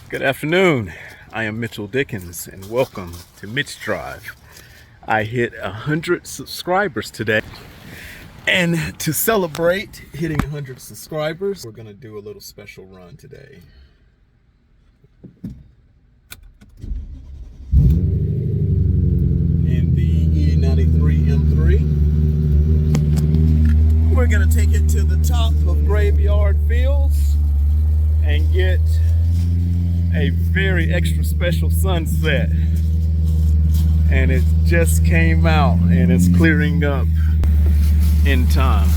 Good afternoon. I am Mitchell Dickens and welcome to Mitch Drive. I hit 100 subscribers today, and to celebrate hitting 100 subscribers, we're going to do a little special run today. In the E93 M3, we're going to take it to the top of Graveyard Fields and get a very extra special sunset, and it just came out and it's clearing up in time.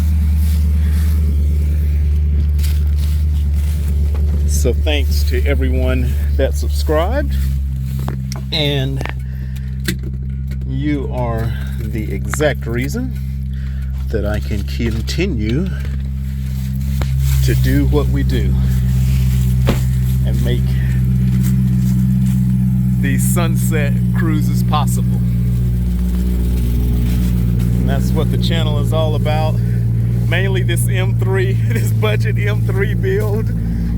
So thanks to everyone that subscribed, and you are the exact reason that I can continue to do what we do and make these sunset cruises possible. And that's what the channel is all about. Mainly this M3, this budget M3 build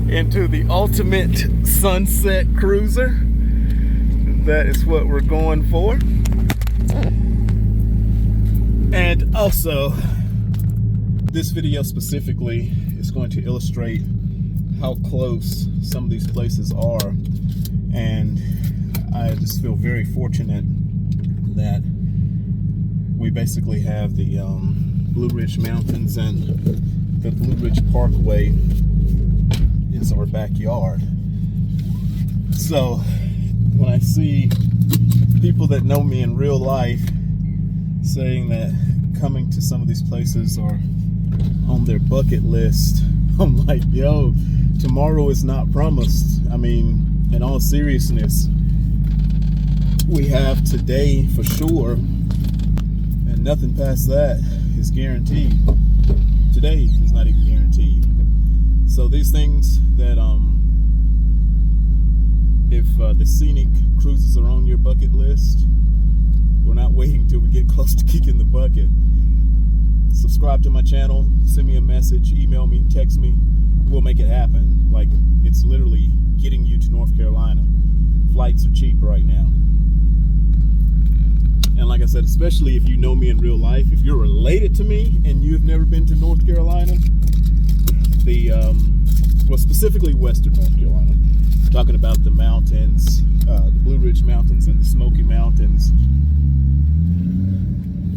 into the ultimate sunset cruiser. That is what we're going for. And also, this video specifically is going to illustrate how close some of these places are, and I just feel very fortunate that we basically have the Blue Ridge Mountains and the Blue Ridge Parkway is our backyard. So when I see people that know me in real life saying that coming to some of these places are on their bucket list, I'm like, yo, tomorrow is not promised. I mean, in all seriousness, we have today for sure, and nothing past that is guaranteed. Today is not even guaranteed. So these things that if the scenic cruises are on your bucket list, we're not waiting till we get close to kicking the bucket. Subscribe to my channel, send me a message, email me, text me. We'll make it happen. Like, it's literally getting you to North Carolina. Flights are cheap right now. And like I said, especially if you know me in real life, if you're related to me and you've never been to North Carolina, well, specifically Western North Carolina, talking about the mountains, the Blue Ridge Mountains and the Smoky Mountains,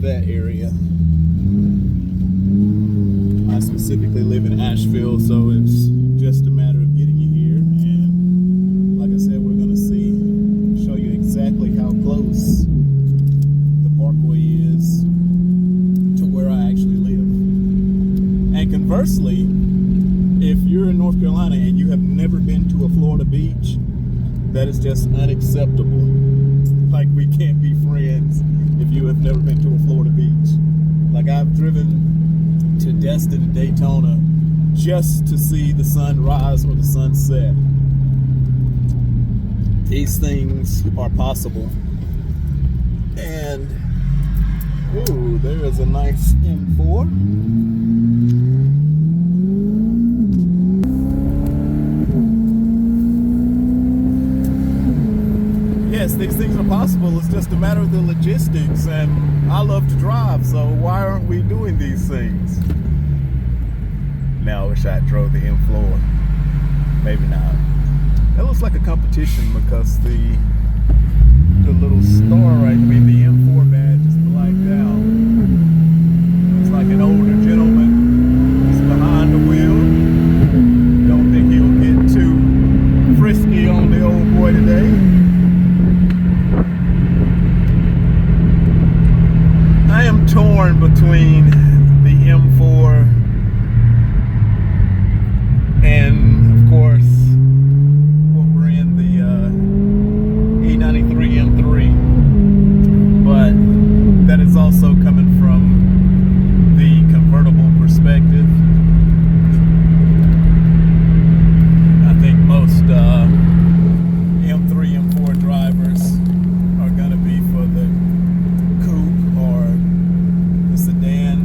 that area. I specifically live in Asheville, so it's just a matter of getting you here. And like I said, we're going to show you exactly how close the Parkway is to where I actually live. And conversely, if you're in North Carolina and you have never been to a Florida beach, that is just unacceptable. Like, we can't be friends if you have never been to a Florida beach. Like, I've driven to Destin and Daytona just to see the sunrise or the sunset. These things are possible. And ooh, there is a nice M4. Yes, these things are possible. It's just a matter of the logistics, and I love to drive, so why aren't we doing these things? Now I wish I drove the M4. Maybe not. That looks like a competition because the little star right, I mean the M4 badge is blacked out. Looks like an older gentleman is behind the wheel. Don't think he'll get too frisky on the old boy today. I am torn between the M4 and, of course, what we're in, the E93 M3, but that is also coming from the convertible perspective. I think most M3, M4 drivers are going to be for the coupe or the sedan.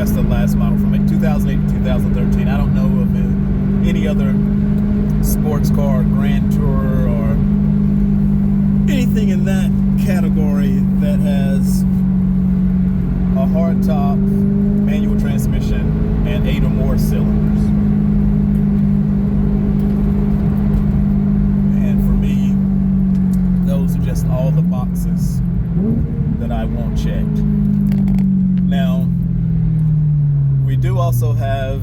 That's the last model from 2008 to 2013. I don't know of any other sports car, Grand Tourer, or anything in that category that has a hardtop manual transmission and 8 or more cylinders. And for me, those are just all the boxes that I want checked. Now, we do also have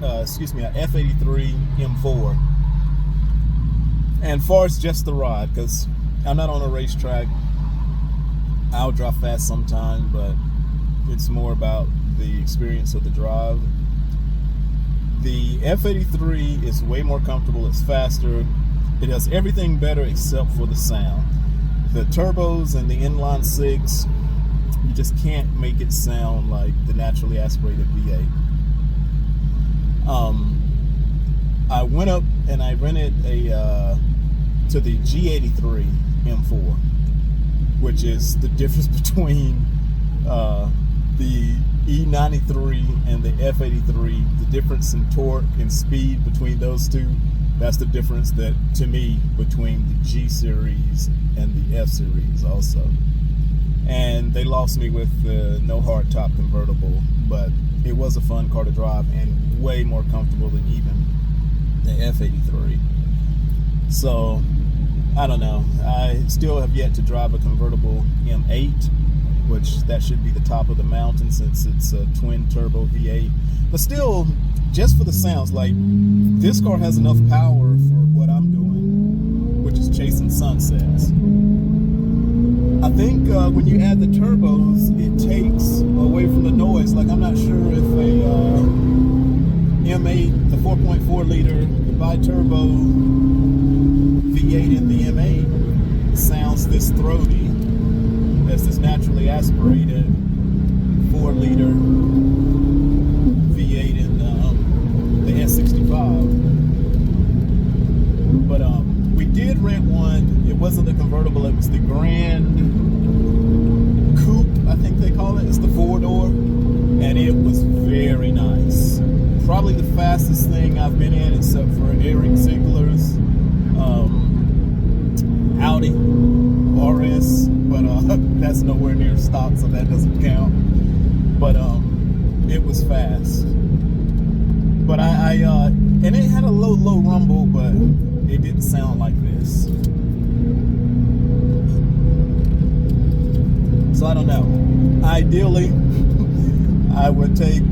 a F83 M4. And far as just the ride, because I'm not on a racetrack, I'll drive fast sometime, but it's more about the experience of the drive. The F83 is way more comfortable, it's faster, it does everything better except for the sound. The turbos and the inline six, you just can't make it sound like the naturally aspirated V8. I went up and I rented to the G83 M4, which is the difference between the E93 and the F83. The difference in torque and speed between those two, that's the difference that, to me, between the G series and the F series also. And they lost me with the no hardtop convertible, but it was a fun car to drive and way more comfortable than even the F83. So, I don't know. I still have yet to drive a convertible M8, which that should be the top of the mountain since it's a twin turbo V8. But still, just for the sounds, like, this car has enough power for what I'm doing, which is chasing sunsets. I think when you add the turbos, it takes away from the noise. Like, I'm not sure if a M8, the 4.4 liter bi-turbo V8 in the M8 sounds this throaty as this naturally aspirated 4 liter V8 in the S65. But we did rent one. It wasn't the convertible, it was the Grand Coupe, I think they call it. It's the 4-door, and it was very nice. Probably the fastest thing I've been in, except for Eric Ziegler's Audi RS, but that's nowhere near stock, so that doesn't count. But it was fast. But and it had a low rumble, but it didn't sound like this. So I don't know. Ideally, I would take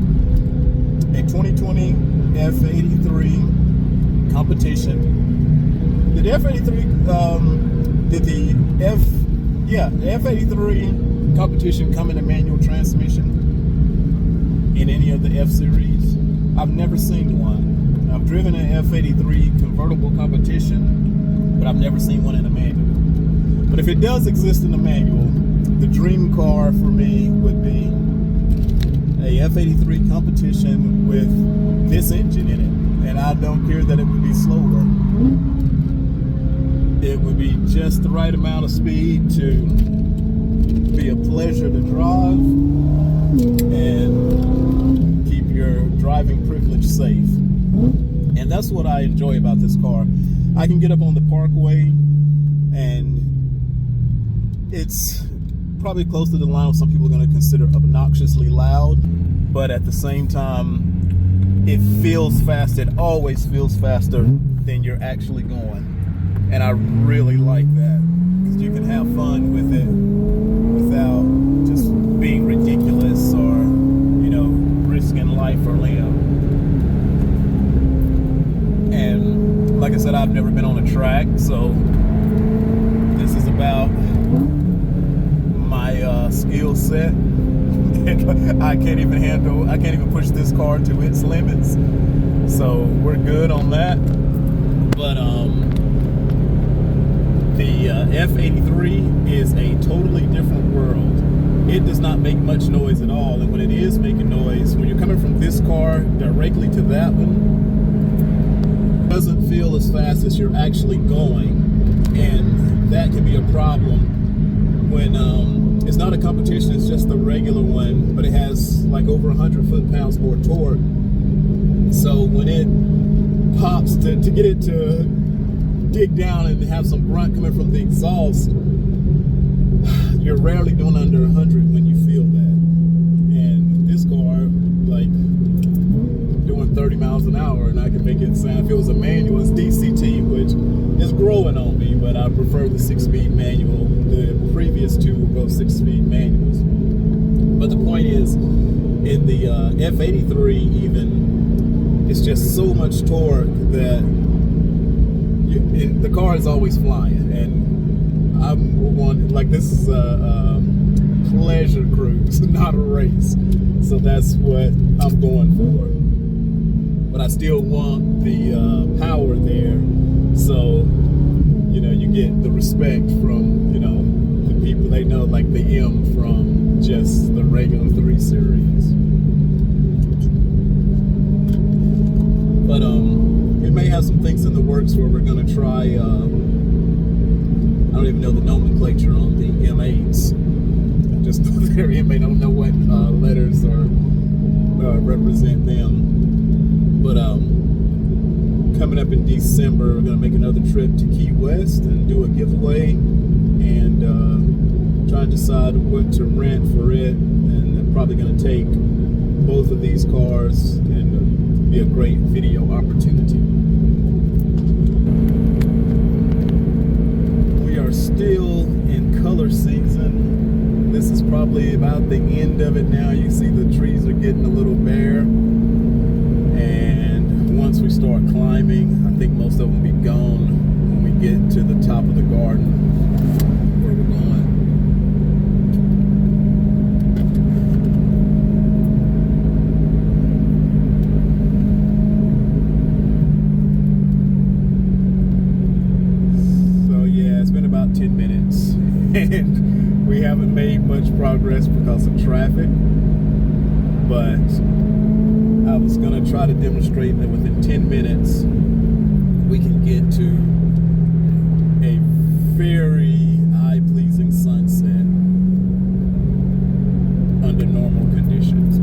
a 2020 F83 competition. Did the F83 the F83 competition come in a manual transmission in any of the F series? I've never seen one. I've driven an F83 convertible competition, but I've never seen one in a manual. But if it does exist in a manual, the dream car for me would be a F83 competition with this engine in it. And I don't care that it would be slower. It would be just the right amount of speed to be a pleasure to drive and keep your driving privilege safe. And that's what I enjoy about this car. I can get up on the Parkway and it's probably close to the line what some people are going to consider obnoxiously loud, but at the same time, it feels fast. It always feels faster than you're actually going. And I really like that, because you can have fun with it without just being ridiculous or, you know, risking life or limb. And like I said, I've never been on a track, so this is about my skill set. I can't even push this car to its limits, so we're good on that. But the F83 is a totally different world. It does not make much noise at all, and when it is making noise, when you're coming from this car directly to that one, it doesn't feel as fast as you're actually going, and that can be a problem when it's not a competition, it's just the regular one, but it has like over 100 foot-pounds more torque. So when it pops, to get it to dig down and have some grunt coming from the exhaust, you're rarely doing under 100 when you feel that. And this car, like, doing 30 miles an hour, and I can make it sound, if it was a manual, it's DCT, which is growing on me, but I prefer the 6-speed manual. The previous two were both 6-speed manuals. But the point is, in the F83 even, it's just so much torque that the car is always flying. And I'm one, like, this is a pleasure cruise, not a race. So that's what I'm going for. But I still want the power there. So, you know, you get the respect from, you know, the people they know, like the M from just the regular 3 Series. But it may have some things in the works where we're gonna try, I don't even know the nomenclature on the M8s. I just know they're M8, I don't know what letters or represent them. But coming up in December, we're gonna make another trip to Key West and do a giveaway, and try and decide what to rent for it. And I'm probably gonna take both of these cars, and be a great video opportunity. We are still in color season. This is probably about the end of it now. You see the trees are getting a little bare. And once we start climbing, I think most of them will be gone when we get to the top of the garden where we're going. So yeah, it's been about 10 minutes and we haven't made much progress because of traffic, but I was going to try to demonstrate that within 10 minutes we can get to a very eye-pleasing sunset under normal conditions.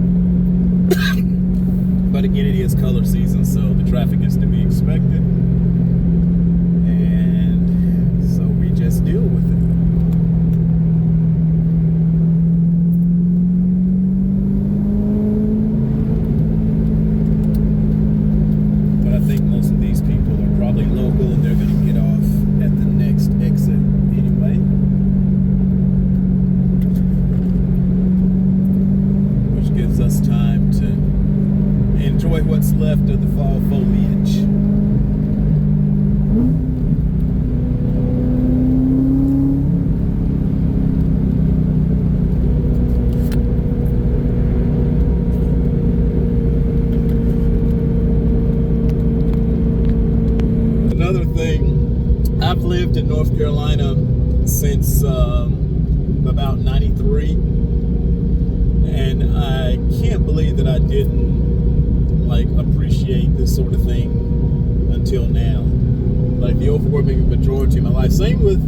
But again, it is color season, so the traffic is to be expected, and so we just deal with it. Local, and they're going to get off at the next exit anyway. Which gives us time to enjoy what's left of the fall foliage. Another thing, I've lived in North Carolina since about 93, and I can't believe that I didn't like appreciate this sort of thing until now. Like the overwhelming majority of my life. Same with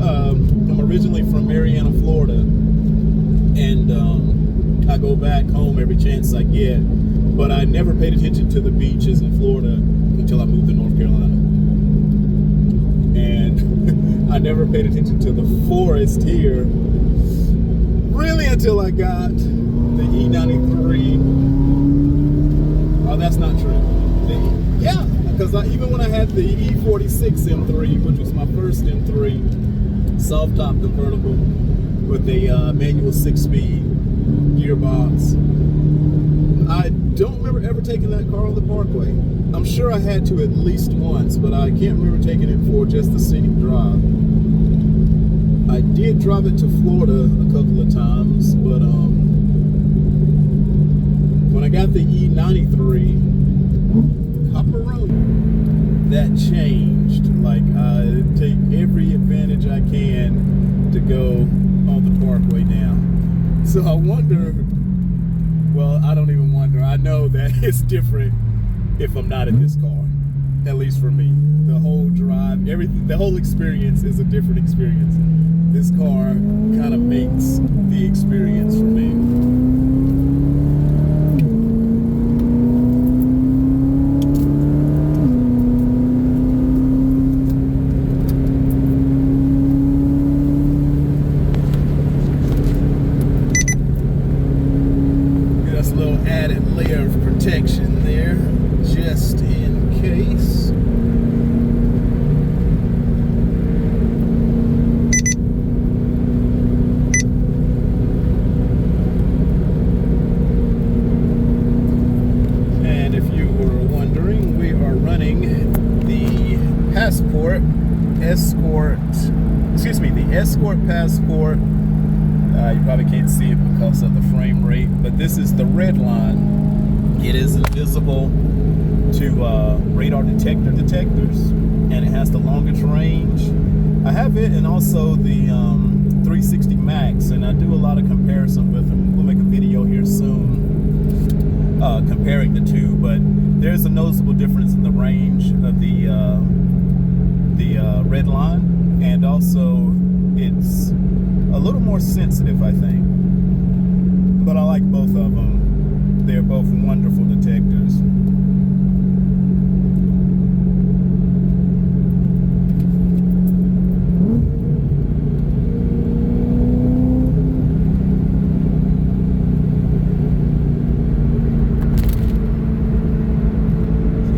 I'm originally from Marianna, Florida, and I go back home every chance I get, but I never paid attention to the beaches in Florida until I moved to North Carolina. And I never paid attention to the forest here really until I got the E93. Oh, that's not true. Yeah, because even when I had the E46 M3, which was my first M3, soft top convertible with a manual 6-speed gearbox, I don't remember ever taking that car on the Parkway. I'm sure I had to at least once, but I can't remember taking it for just the scenic drive. I did drive it to Florida a couple of times, but when I got the E93, Copper Road, that changed. Like, I take every advantage I can to go on the Parkway now. So I wonder, well, I don't even wonder. I know that it's different if I'm not in this car, at least for me. The whole drive, everything, the whole experience is a different experience. This car kind of makes the experience for me. layer of protection there, just in case. And if you were wondering, we are running the Passport Escort, the Escort Passport. You probably can't see it because of the frame rate, but this is the red line. It is invisible to radar detectors, and it has the longest range. I have it and also the 360 Max, and I do a lot of comparison with them. We'll make a video here soon comparing the two, but there's a noticeable difference in the range of the red line, and also it's a little more sensitive, I think. But I like both of them. They're both wonderful detectors. So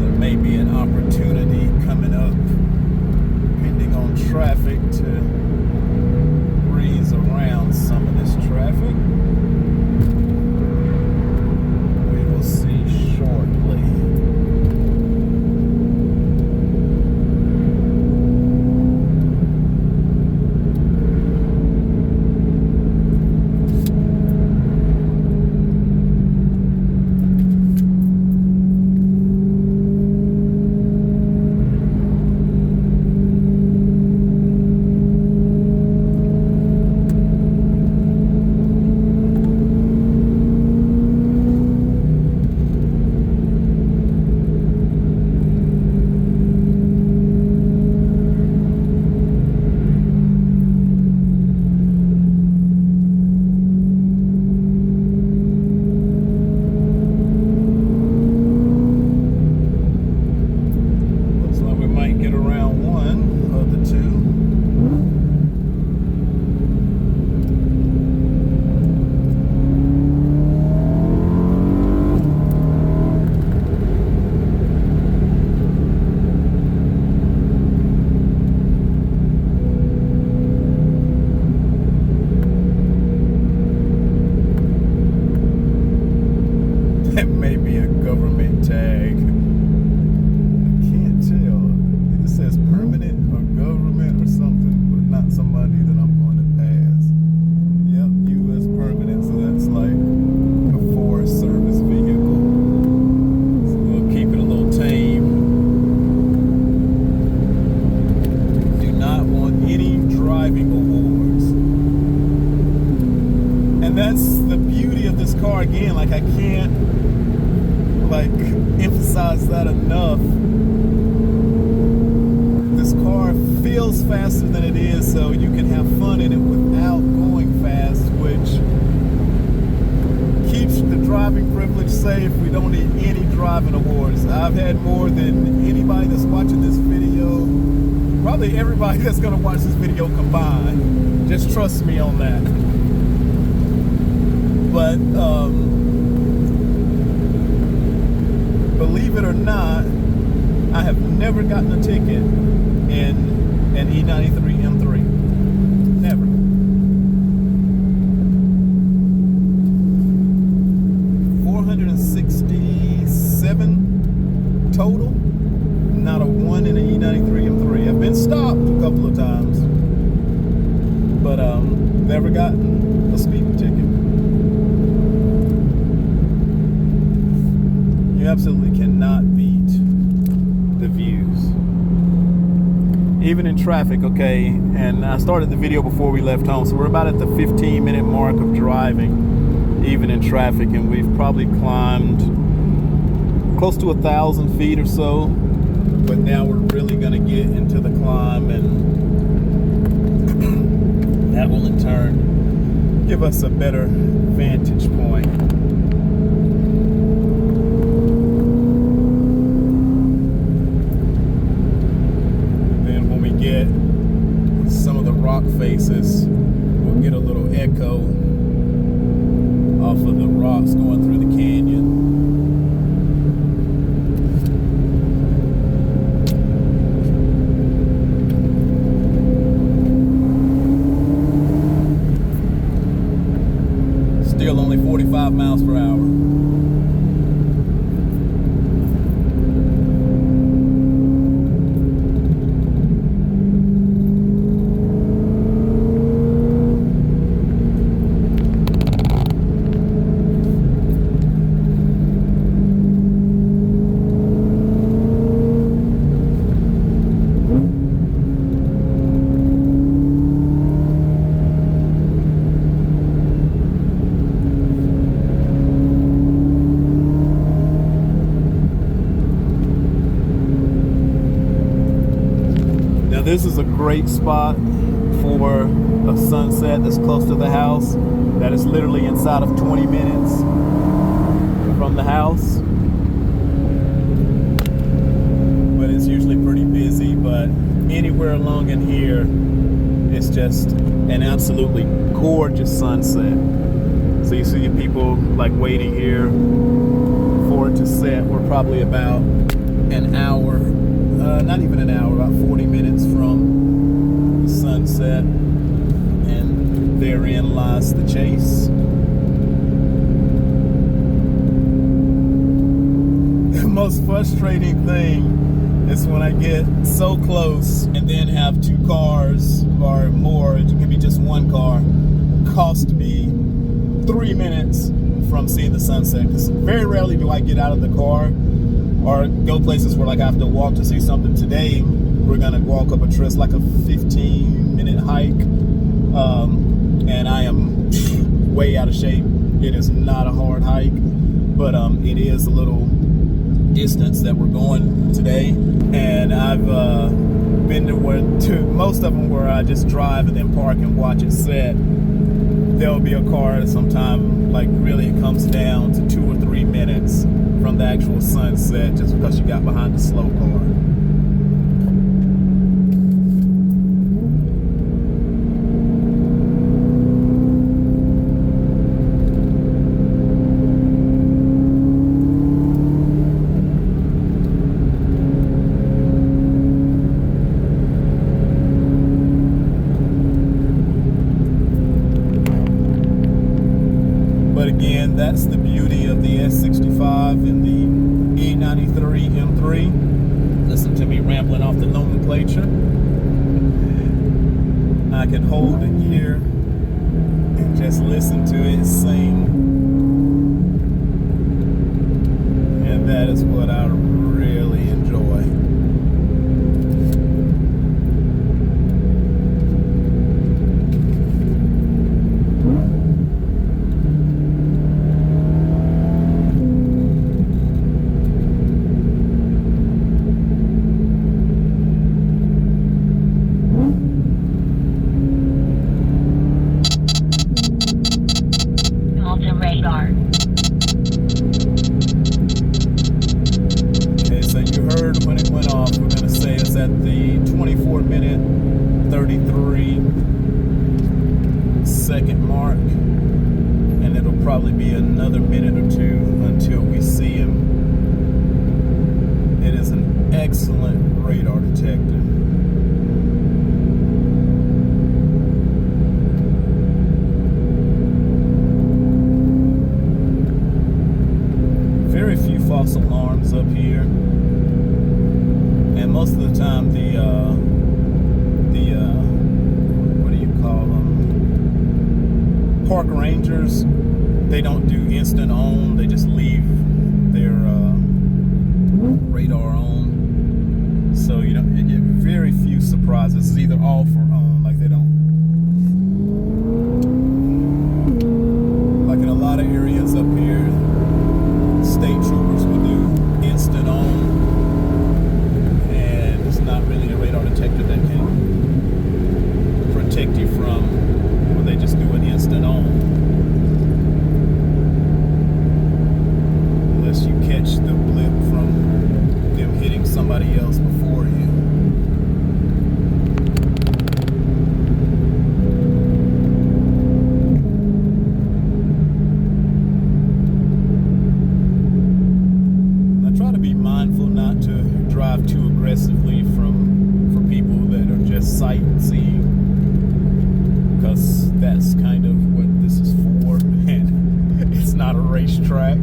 there may be an opportunity coming up, depending on traffic, to breeze around some of this traffic. We will see shortly. That may be a government tag. I can't tell. It just says permanent or government or something, but not somebody that I'm going to pass. Yep, U.S. permanent, so that's like a Forest Service vehicle. So we'll keep it a little tame. Do not want any driving awards. And that's the beauty of this car again. Like, I can't emphasize that enough. This car feels faster than it is, so you can have fun in it without going fast, which keeps the driving privilege safe. We don't need any driving awards. I've had more than anybody that's watching this video, probably everybody that's going to watch this video combined. Just trust me on that. But believe it or not, I have never gotten a ticket in an E93 M3. Never. 467 total. Not a one in an E93 M3. I've been stopped a couple of times, but never gotten a speeding ticket. You absolutely cannot beat the views, even in traffic. Okay, and I started the video before we left home, so we're about at the 15-minute mark of driving, even in traffic, and we've probably climbed close to 1,000 feet or so. But now we're really going to get into the climb, and that will in turn give us a better vantage point. Get some of the rock faces, we'll get a little echo off of the rocks going through the canyon. 5 miles per hour. This is a great spot for a sunset that's close to the house, that is literally inside of 20 minutes from the house. But it's usually pretty busy, but anywhere along in here, it's just an absolutely gorgeous sunset. So you see people like waiting here for it to set. We're probably about an hour, not even an hour, about 40 minutes from the sunset, and therein lies the chase. The most frustrating thing is when I get so close and then have two cars or more, it can be just one car, cost me 3 minutes from seeing the sunset. Because very rarely do I get out of the car or go places where like I have to walk to see something. Today we're gonna walk up a trail, like a 15-minute hike, and I am way out of shape. It is not a hard hike, but it is a little distance that we're going today. And I've been to most of them where I just drive and then park and watch it set. There'll be a car sometime, like really it comes down to 2 or 3 minutes from the actual sunset, just because you got behind a slow car. But again, that's the beauty of the S65 and the E93 M3. Listen to me rambling off the nomenclature. I can hold it here and just listen to it sing. And that is what I really enjoy. Okay, so you heard when it went off. We're going to say it's at the 24-minute, 33-second mark. And it'll probably be another minute or two until we see him. It is an excellent radar detector. Very few false alarms up here, and most of the time the what do you call them, park rangers, they don't do instant on, they just leave their radar on, so you know, you get very few surprises. It's either off or on, like they don't, like in a lot of areas up here, state troopers will do instant on, and it's not really a radar detector that can protect you from when they just do an instant on, unless you catch the blip from them hitting somebody else before you. racetrack.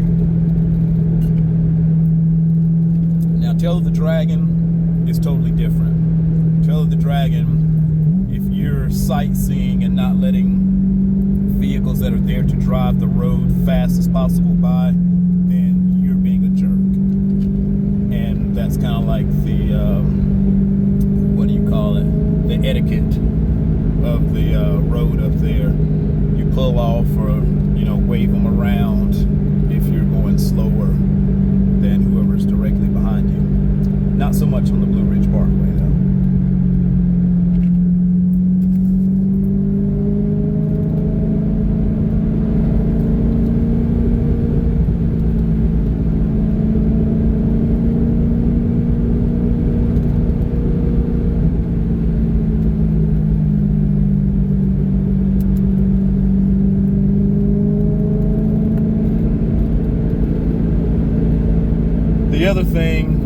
Now, Tail of the Dragon is totally different. Tail of the Dragon, if you're sightseeing and not letting vehicles that are there to drive the road fast as possible by, then you're being a jerk. And that's kind of like the, what do you call it? The etiquette of the road up there. You pull off or, you know, wave them around if you're going slower than whoever's directly behind you. Not so much on the Blue Ridge Parkway, though. The other thing,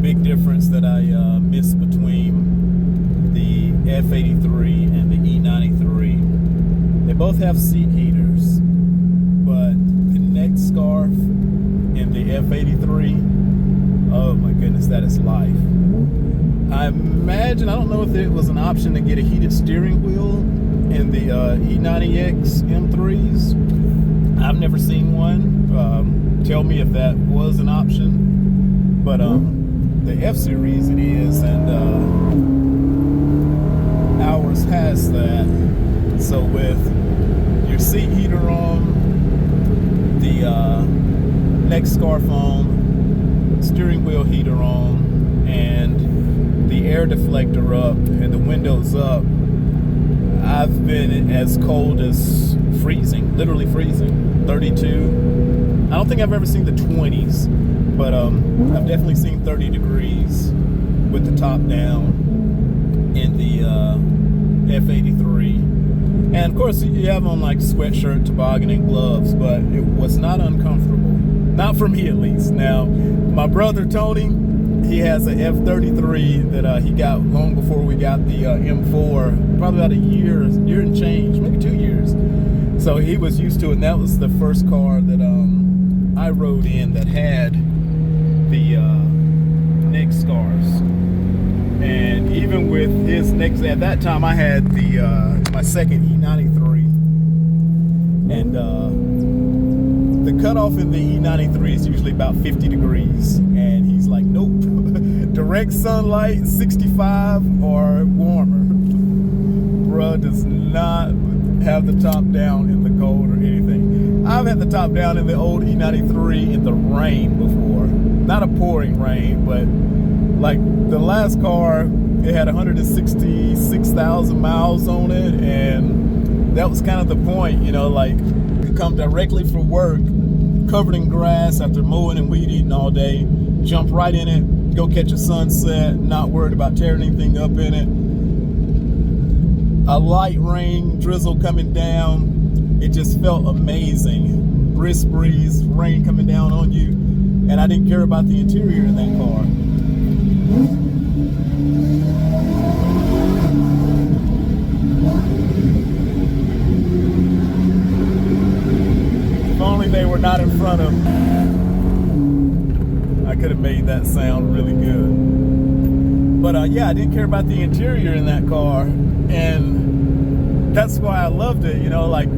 big difference that I miss between the F83 and the E93, they both have seat heaters, but the neck scarf in the F83, oh my goodness, that is life. I imagine, I don't know if it was an option to get a heated steering wheel in the E90X M3s. I've never seen one. Tell me if that was an option, but the F-Series it is, and ours has that. So with your seat heater on, the neck scarf on, steering wheel heater on, and the air deflector up and the windows up, I've been as cold as freezing, literally freezing, 32. I don't think I've ever seen the 20s, but I've definitely seen 30 degrees with the top down in the F83. And of course you have on like sweatshirt, toboggan, and gloves, but it was not uncomfortable. Not for me at least. Now, my brother Tony, he has an F33 that he got long before we got the M4, probably about a year and change, maybe 2 years. So he was used to it, and that was the first car that I rode in that had the neck scarves. And even with his necks, at that time I had the my second E93, and the cutoff in the E93 is usually about 50 degrees, and he's like, nope, direct sunlight, 65 or warmer. Bruh does not have the top down in the cold or anything. I've had the top down in the old E93 in the rain before. Not a pouring rain, but like the last car, it had 166,000 miles on it, and that was kind of the point, you know, like you come directly from work, covered in grass after mowing and weed eating all day, jump right in it, go catch a sunset, not worried about tearing anything up in it. A light rain, drizzle coming down, it just felt amazing. Brisk breeze, rain coming down on you, and I didn't care about the interior in that car. If only they were not in front of me, I could have made that sound really good. But yeah, I didn't care about the interior in that car, and that's why I loved it. You know, like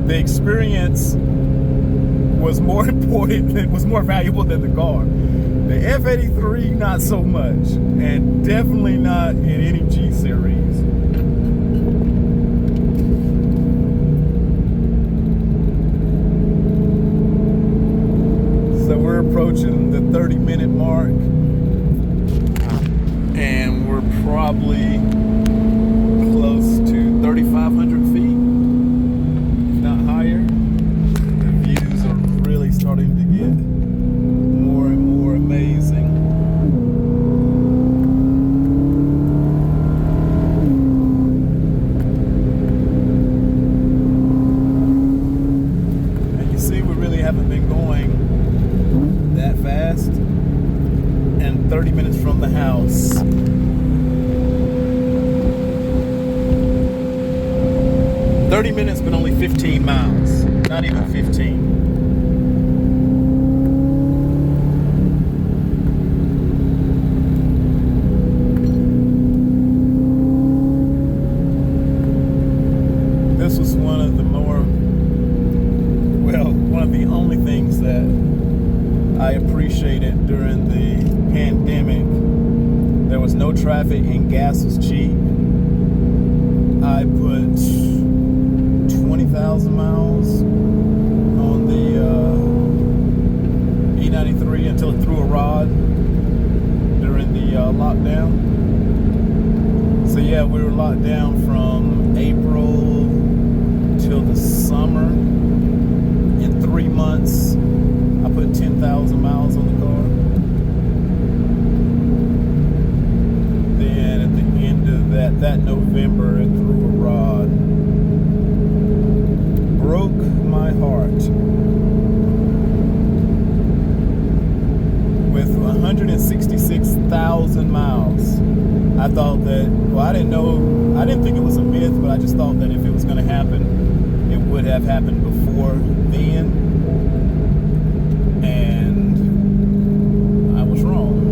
the experience was more important, it was more valuable than the car. The F83, not so much, and definitely not in any G series. So we're approaching the 30-minute mark, and we're probably close to 3,500 feet, if not higher. The views are really starting to get more and more amazing. And you see, we really haven't been going that fast, and 30 minutes from the house. 30 minutes, but only 15 miles. not even 15. This was one of the one of the only things that I appreciated during the pandemic. There was no traffic and gas was cheap. I put 20,000 miles on the E93 until it threw a rod during the lockdown. So yeah, we were locked down from April till the summer. In 3 months, I put 10,000 miles on the car. Then at the end of that November, it threw a rod. Broke my heart. With 166,000 miles. I thought that, I didn't think it was a myth, but I just thought that if it was going to happen, it would have happened before then. And I was wrong.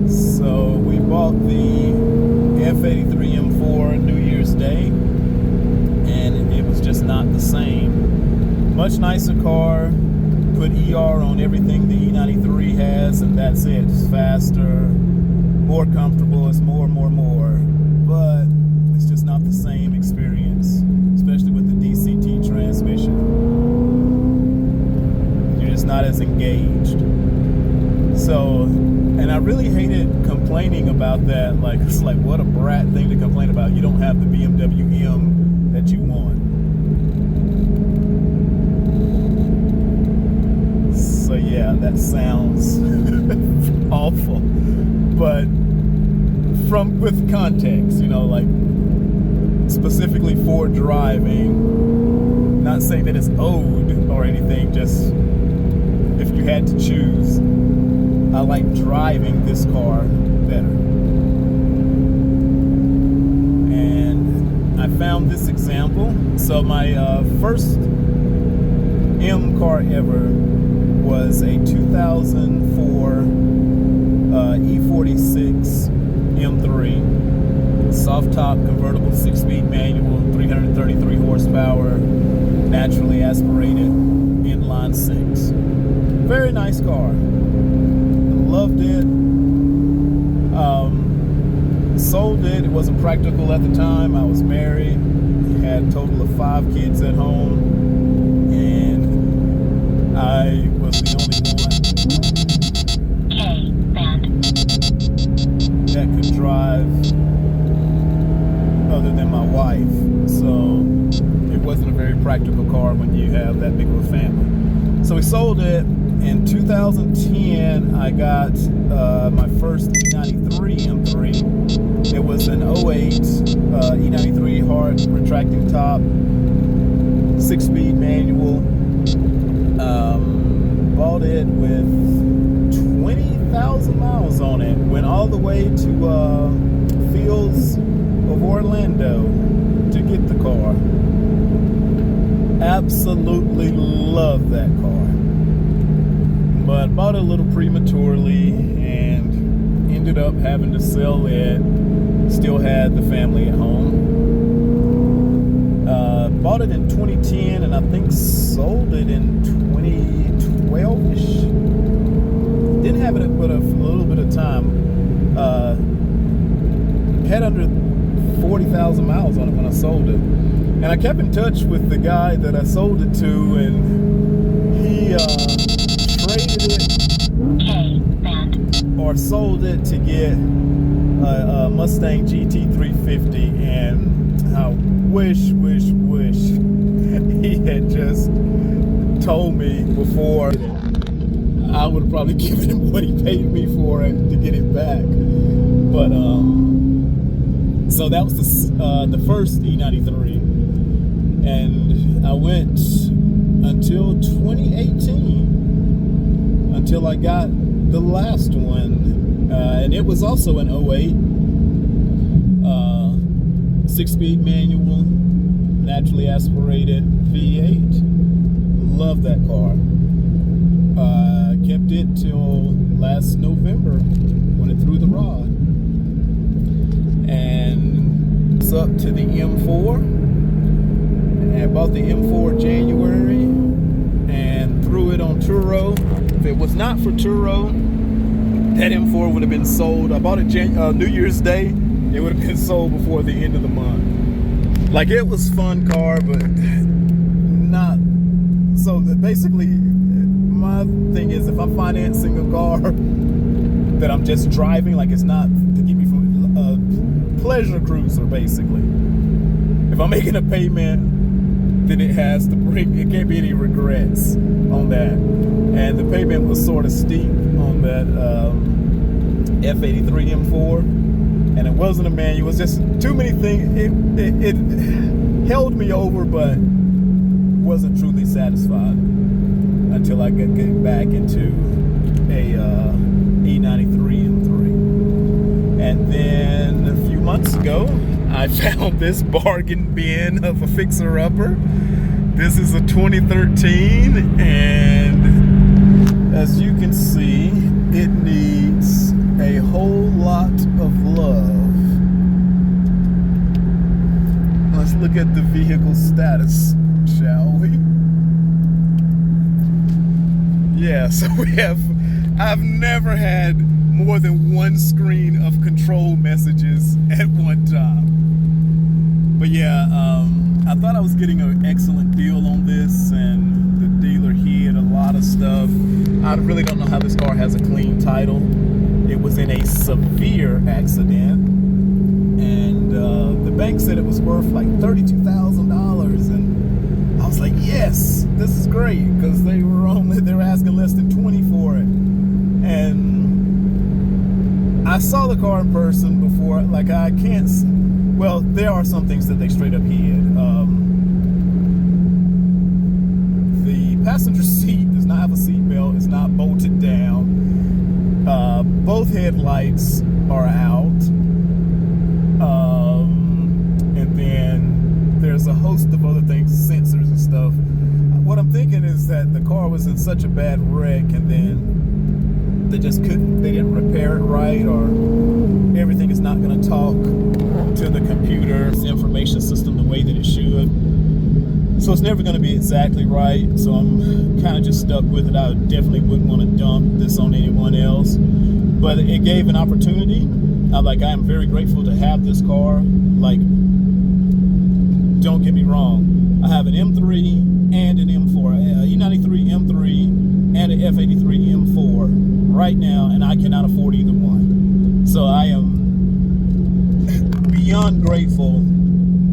So we bought the F83 M4 New Year's Day, and it was just not the same. Much nicer car. Put ER on everything the E93 has, and that's it. It's faster, more comfortable, it's more. But it's just not the same experience, especially with the DCT transmission. You're just not as engaged. So, and I really hated complaining about that. Like, it's like, what a brat thing to complain about. You don't have the BMW M that you want. So yeah, that sounds awful, but with context, like specifically for driving, not saying that it's owed or anything, just if you had to choose, I like driving this car better. And I found this example. So my first M car ever was a 2004 E46 M3, soft top convertible 6-speed manual, 333 horsepower, naturally aspirated, inline 6. Very nice car. Loved it. Sold it. It wasn't practical at the time. I was married, had a total of 5 kids at home, and I was the only one that could drive other than my wife. So it wasn't a very practical car when you have that big of a family. So we sold it. In 2010, I got my first E93 M3. It was an 08 E93 hard retracting top, 6-speed manual. Bought it with 20,000 miles on it. Went all the way to Fields of Orlando to get the car. Absolutely love that car. But bought it a little prematurely and ended up having to sell it. Still had the family at home. Bought it in 2010 and I think sold it in 2012-ish. Didn't have it but a little bit of time. Had under 40,000 miles on it when I sold it. And I kept in touch with the guy that I sold it to, and he traded it or sold it to get a Mustang GT 350, and I wish he had just told me before. I would have probably given him what he paid me for it to get it back. But so that was the first E93, and I went until 2018 until I got the last one, and it was also an 08. 6-speed manual, naturally aspirated V8. Love that car. Kept it till last November when it threw the rod. And it's up to the M4. And I bought the M4 January and threw it on Turo. If it was not for Turo, that M4 would have been sold. I bought it New Year's Day. It would have been sold before the end of the month. Like, it was a fun car, but not. So basically, my thing is, if I'm financing a car that I'm just driving, like, it's not to get me from a pleasure cruiser, basically. If I'm making a payment, then it has to bring, it can't be any regrets on that. And the payment was sort of steep on that F83 M4, and it wasn't a manual. It was just too many things. It held me over, but wasn't truly satisfied until I could get back into a E93 M3. And then a few months ago, I found this bargain bin of a fixer-upper. This is a 2013, and as you can see, it needs a whole lot of love. Let's look at the vehicle status, shall we? Yeah, so I've never had more than one screen of control messages at one time. But yeah, I thought I was getting an excellent deal on this, and the dealer hid a lot of stuff. I really don't know how this car has a clean title. It was in a severe accident, and the bank said it was worth like $32,000, and I was like, yes, this is great, because they were asking less than 20 for it. And I saw the car in person before. Like, I can't. Well, there are some things that they straight up hid. The passenger seat does not have a seat belt. It's not bolted down. Both headlights are out. And then there's a host of other things, sensors and stuff. What I'm thinking is that the car was in such a bad wreck, and then they didn't repair it right, or everything is not going to talk to the computer, the information system, the way that it should. So it's never going to be exactly right. So I'm kind of just stuck with it. I definitely wouldn't want to dump this on anyone else, but it gave an opportunity. I am very grateful to have this car. Like, don't get me wrong, I have an M3 and an M4, E93 M3 and an F83 M4 right now, and I cannot afford either one. So I am beyond grateful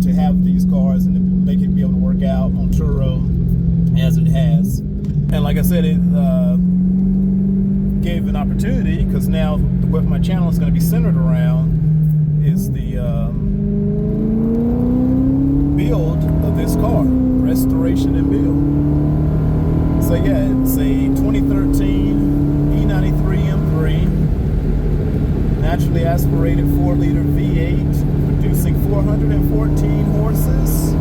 to have these cars and to make it be able to work out on Turo as it has. And like I said, it gave an opportunity, because now what my channel is going to be centered around is the build of this car, restoration and build. So yeah, it's a 2013 E93 M3, naturally aspirated 4-liter V8, producing 414 horses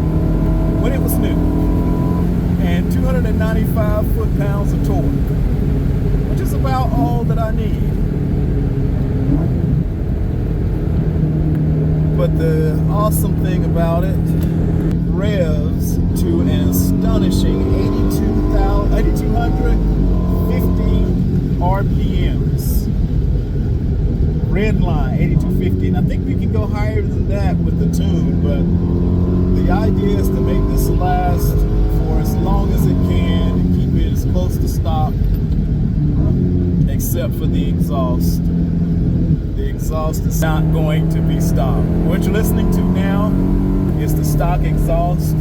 when it was new, and 295 foot-pounds of torque, which is about all that I need. But the awesome thing about it, revs to an astonishing 8,250 RPMs. Red line, 8,250, and I think we can go higher than that with the tune, but the idea is to make this last for as long as it can and keep it as close to stock, except for the exhaust. The exhaust is not going to be stock. What you're listening to now is the stock exhaust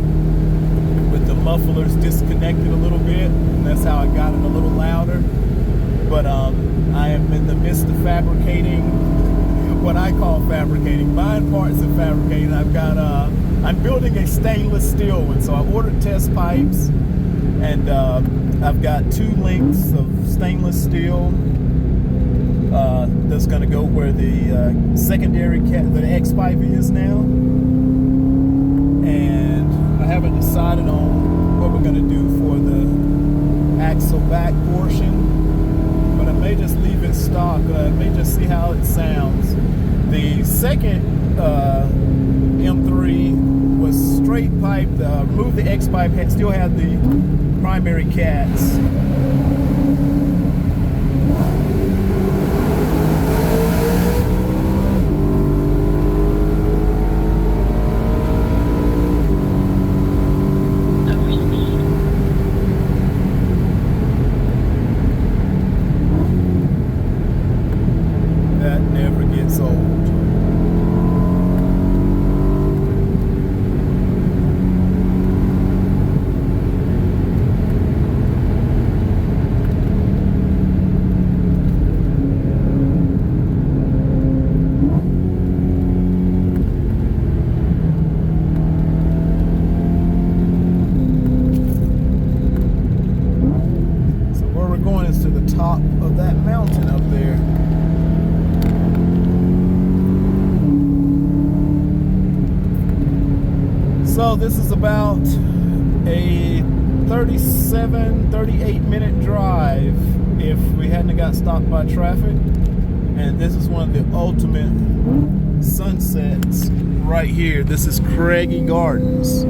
with the mufflers disconnected a little bit, and that's how I got it a little louder. But I am in the midst of fabricating what I call fabricating, buying parts and fabricating. I'm building a stainless steel one, so I ordered test pipes, and I've got 2 lengths of stainless steel that's going to go where the secondary the X pipe is now. back portion, but I may just leave it stock. I may just see how it sounds. The second M3 was straight pipe. Removed the X pipe, still had the primary cats. That never gets old. To the top of that mountain up there. So this is about a 38 minute drive if we hadn't got stopped by traffic. And this is one of the ultimate sunsets right here. This is Craigie Gardens.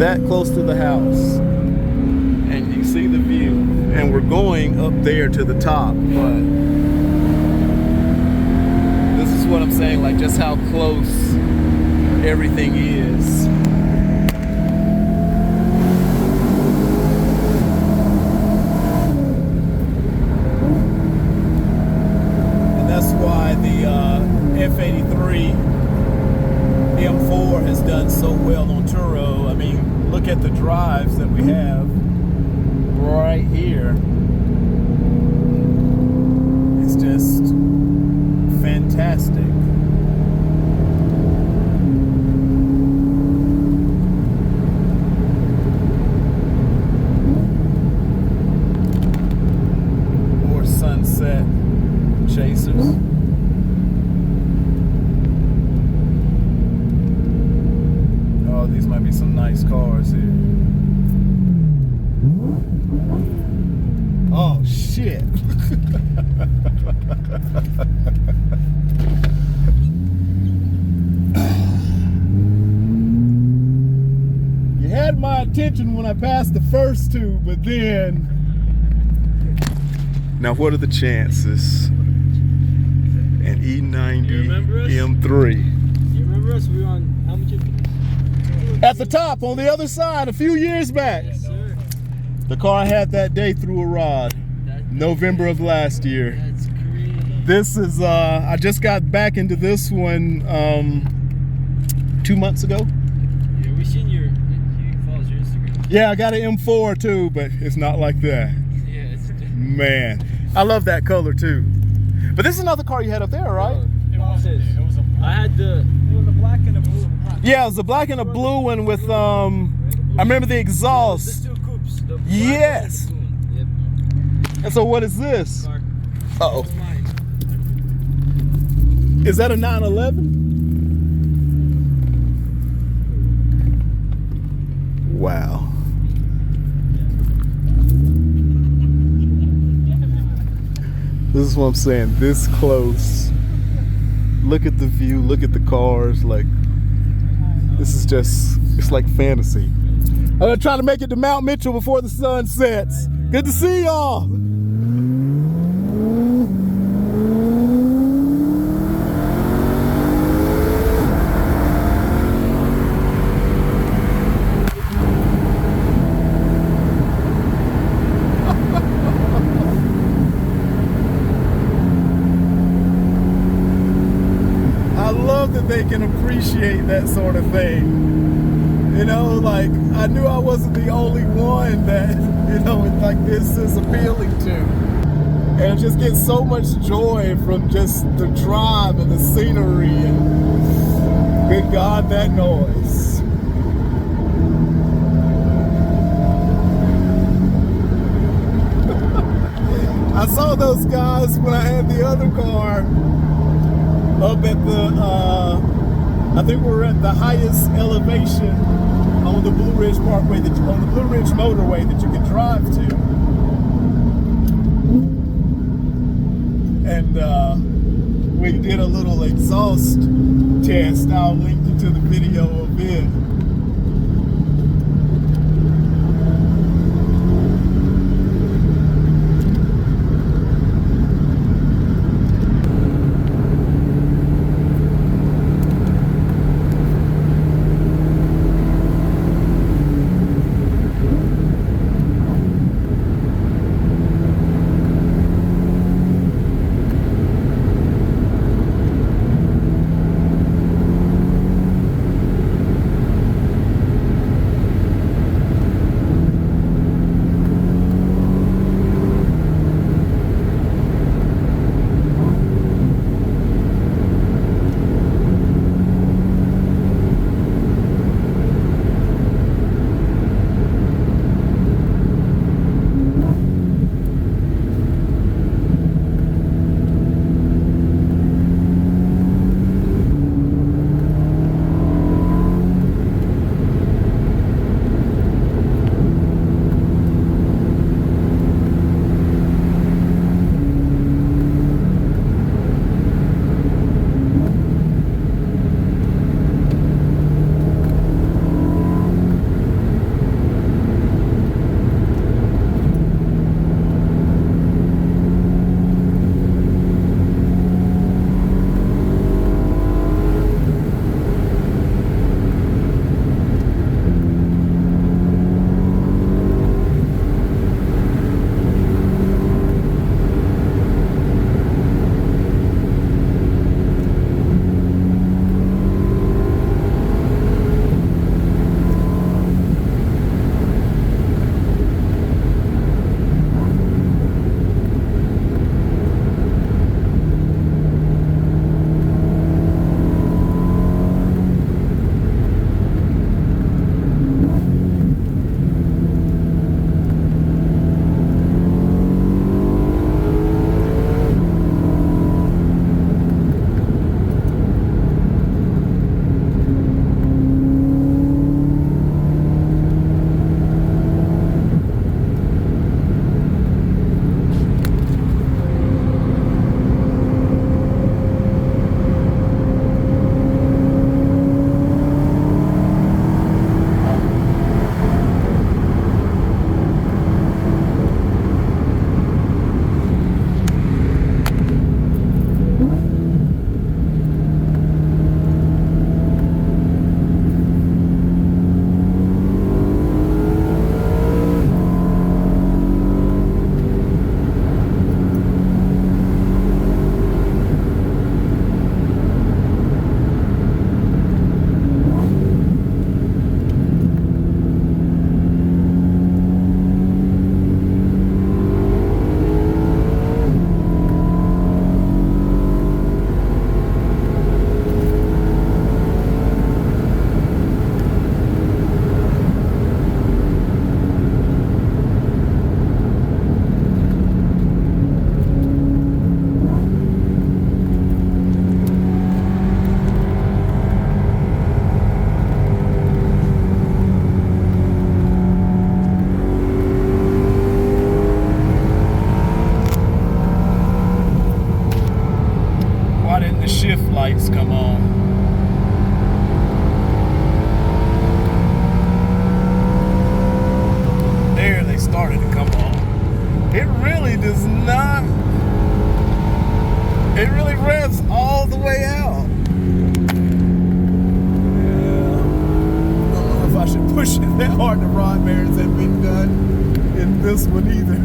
That close to the house. And you see the view. And we're going up there to the top, but this is what I'm saying, like just how close everything is. And that's why the F83 M4 has done so well on Turo. I mean, look at the drives that we have right here. It's just fantastic. More sunset chasers. Oh, these might be some nice cars here. Oh shit. You had my attention when I passed the first two, but then... Now what are the chances? An E90 M3. You remember us? We were on how much? At the top, on the other side, a few years back. Yes, sir. The car I had that day threw a rod. November of last year. That's crazy. This is, I just got back into this one 2 months ago. Yeah, we seen your follows your Instagram. Yeah, I got an M4 too, but it's not like that. Yeah, it's Man, I love that color too. But this is another car you had up there, right? I had the. It was a black and a blue. Yeah, it was a black and a blue one with, I remember the exhaust. The two coupes. The Yes. Yep. And so what is this? Car. Uh-oh. That was mine. Is that a 911? Wow. This is what I'm saying, this close. Look at the view, look at the cars, like, this is just, it's like fantasy. I'm gonna try to make it to Mount Mitchell before the sun sets. Good to see y'all. I love that they can appreciate that sort of thing. You know, like, I knew I wasn't the only one that, you know, like this is appealing to. And I just get so much joy from just the drive and the scenery and good God, that noise. I saw those guys when I had the other car up at the, I think we're at the highest elevation on the Blue Ridge Parkway, on the Blue Ridge motorway that you can drive to. And we did a little exhaust test. I'll link you to the video of it. lights come on. There, they started to come on. It really does not. It really revs all the way out. Yeah. I don't know if I should push it that hard. The rod bearings haven't been done in this one either.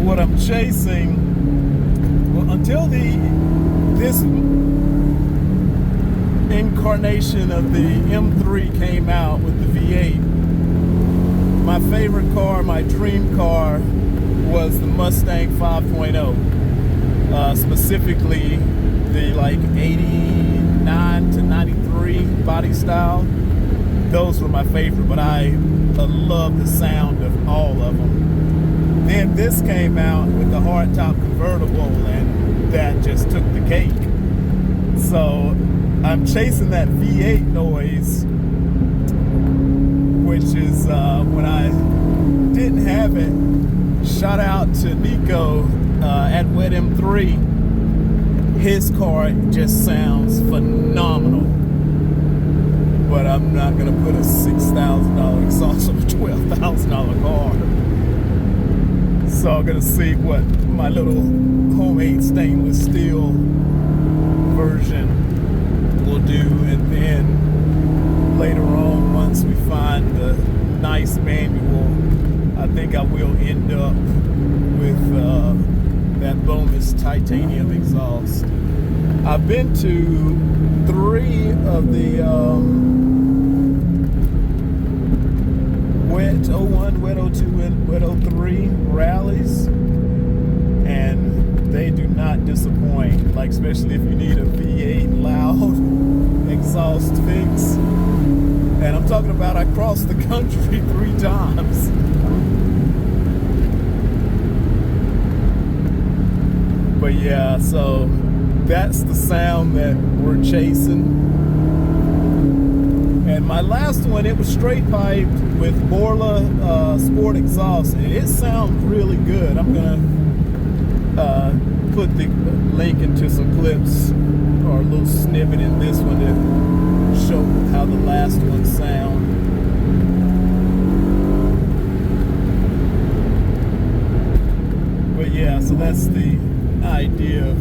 What I'm chasing, well, until the this incarnation of the M3 came out with the V8, my favorite car, my dream car, was the Mustang 5.0. Specifically the like 89 to 93 body style. Those were my favorite, but I love the sound of all of them. Then this came out with the hardtop convertible, and that just took the cake. So I'm chasing that V8 noise, which is when I didn't have it. Shout out to Nico at Wet M3. His car just sounds phenomenal. But I'm not gonna put a $6,000 exhaust on a $12,000 car. So I'm gonna see what my little homemade stainless steel version will do, and then later on, once we find the nice manual, I think I will end up with that bonus titanium exhaust. I've been to 3 of the Wet 01, Wet 02, and Wet 03 rallies, and they do not disappoint. Like, especially if you need a V8 loud exhaust fix. And I'm talking about I crossed the country 3 times. But yeah, so that's the sound that we're chasing. And my last one, it was straight piped with Borla Sport exhaust, and it sounds really good. I'm gonna put the link into some clips or a little snippet in this one to show how the last one sound. But yeah, so that's the idea of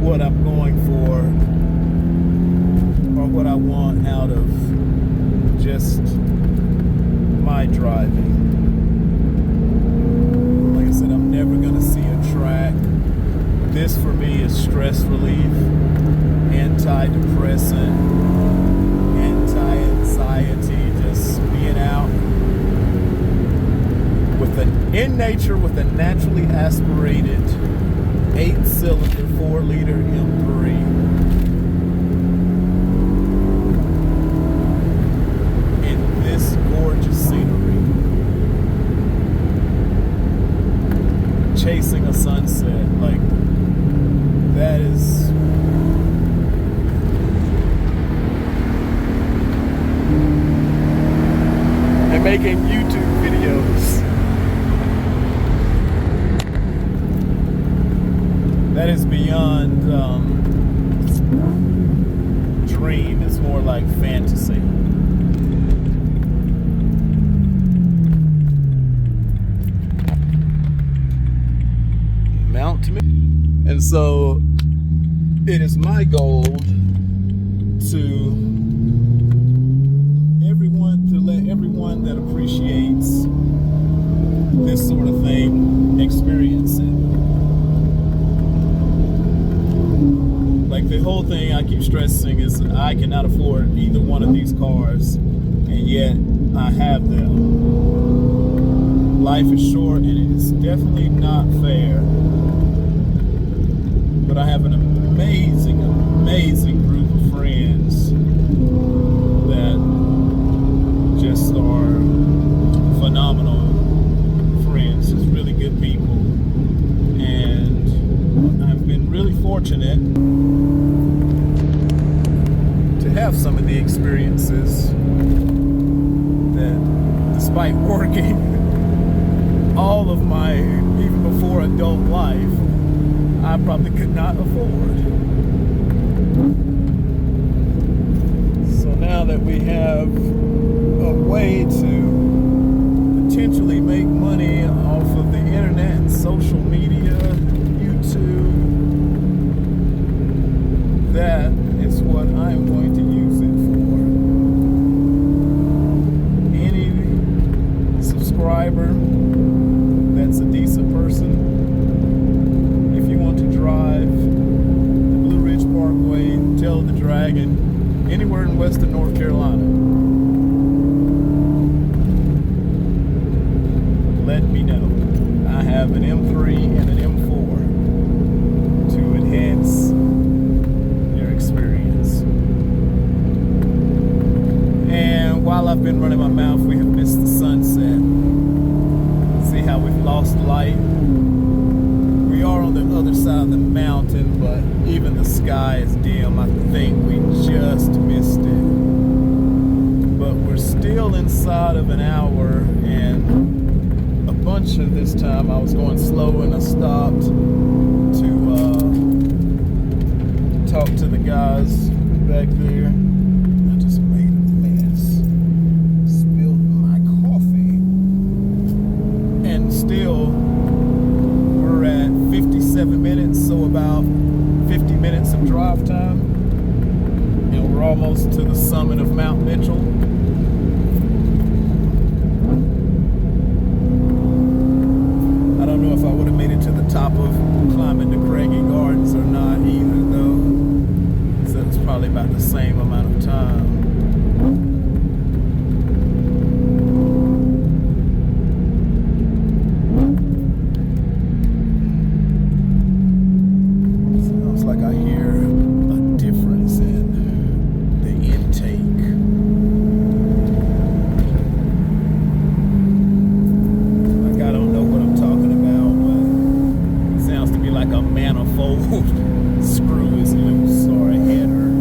what I'm going for, or what I want out of just my driving. Like I said, I'm never gonna see a track. This for me is stress relief, antidepressant, anti-anxiety, just being out with in nature with a naturally aspirated 8-cylinder 4-liter M3. In this gorgeous scenery, chasing a sunset, like that is and making YouTube videos. That is beyond dream. It's more like fantasy. Mount to me. And so it is my goal to let everyone that appreciates this sort of thing experience it. Like, the whole thing I keep stressing is I cannot afford either one of these cars, and yet I have them. Life is short, and it is definitely not fair. But I have an amazing, amazing group of friends that just are phenomenal friends, just really good people. And I've been really fortunate to have some of the experiences that, despite working all of my, even before adult life, I probably could not afford. So now that we have a way to potentially make money off of the internet, social media, YouTube, that is what I'm going to use it for. Any subscriber that's a decent person, if you want to drive the digging anywhere in western North Carolina, let me know. I have an M3 and an M4 to enhance your experience. And while I've been running my mouth, we have missed the sunset. See how we've lost light? We are on the other side of the mountain, but even the sky is dim. I think we just missed it. But we're still inside of an hour, and a bunch of this time I was going slow and I stopped to talk to the guys back there. I just made a mess. Spilled my coffee. And still, we're at 57 minutes, so about 50 minutes of drive time. And we're almost to the summit of Mount Mitchell. I don't know if I would have made it to the top of climbing the Craigie Gardens or not either, though. So it's probably about the same amount of time. Sounds like I hear a difference in the intake. Like, I don't know what I'm talking about, but it sounds to me like a manifold screw is loose or a header.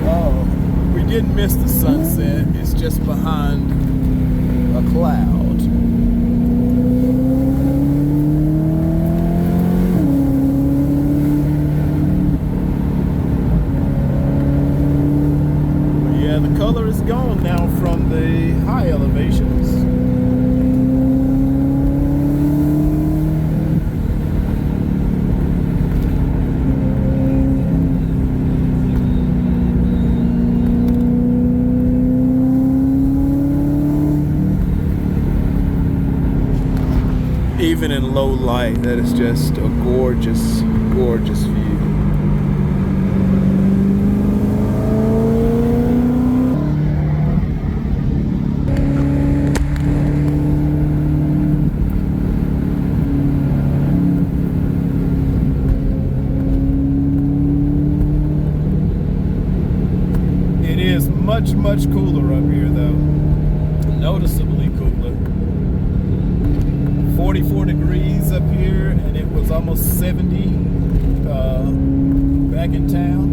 Oh, we didn't miss the sunset. It's just behind a cloud. But yeah, the color is gone now from the high elevations. Even in low light, that is just a gorgeous, gorgeous view. It is much, much cooler up here, though. Noticeably cooler. 44 degrees up here, and it was almost 70 back in town.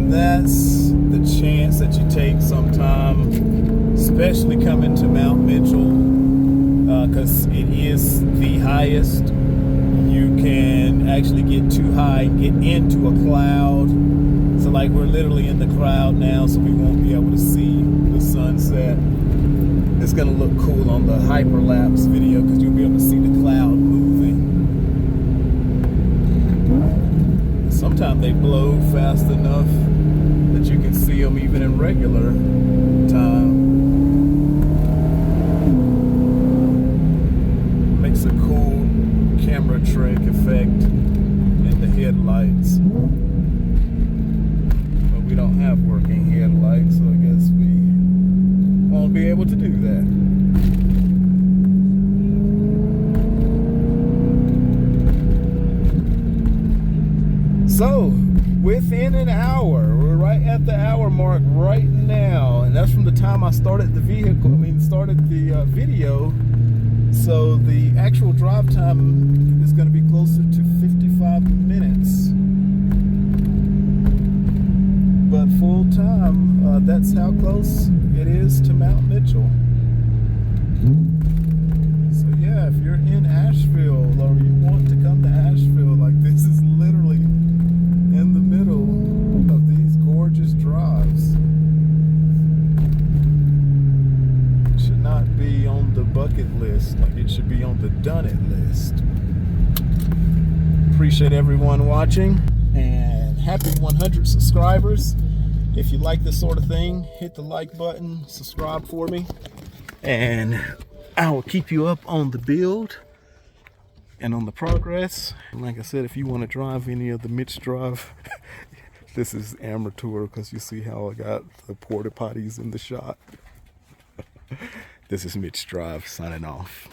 That's the chance that you take sometime, especially coming to Mount Mitchell, because it is the highest. You can actually get too high and get into a cloud. So like we're literally in the cloud now, so we won't be able to see the sunset. It's gonna look cool on the hyperlapse video because you'll be able to see the cloud moving. Sometimes they blow fast enough that you can see them even in regular time. Makes a cool camera trick effect in the headlights. But we don't have working headlights, so I guess we won't be able to do that. So, within an hour, we're right at the hour mark right now, and that's from the time I started the video. So the actual drive time is going to be closer to 55 minutes. But that's how close it is to Mount Mitchell. So yeah, if you're in Asheville or you want to come to Asheville, like, this is literally in the middle of these gorgeous drives. It should not be on the bucket list, like it should be on the done it list. Appreciate everyone watching, and happy 100 subscribers. If you like this sort of thing, hit the like button, subscribe for me, and I will keep you up on the build and on the progress. And like I said, if you want to drive any of the Mitch Drive, this is amateur because you see how I got the porta potties in the shot. This is Mitch Drive signing off.